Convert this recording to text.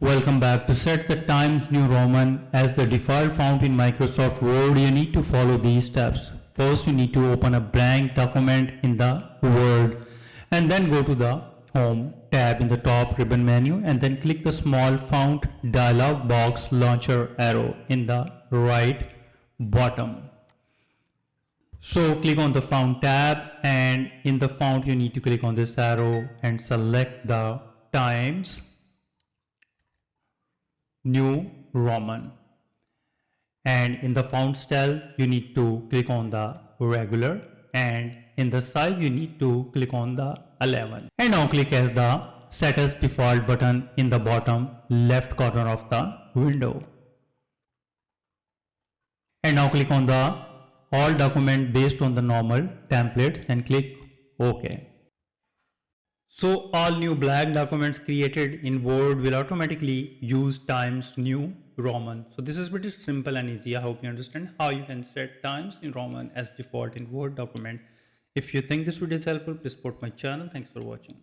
Welcome back. To set the Times New Roman as the default font in Microsoft Word, you need to follow these steps. First, you need to open a blank document in the Word and then go to the Home tab in the top ribbon menu and then click the small font dialog box launcher arrow in the right bottom. So click on the font tab, and in the font you need to click on this arrow and select the Times New Roman, and in the font style you need to click on the regular, and in the size you need to click on the 11, and now click as the set as default button in the bottom left corner of the window, and now click on the all document based on the normal templates and click OK. So all new blank documents created in Word will automatically use Times New Roman. So this is pretty simple and easy. I hope you understand how you can set Times New Roman as default in Word document. If you think this video is helpful, please support my channel. Thanks for watching.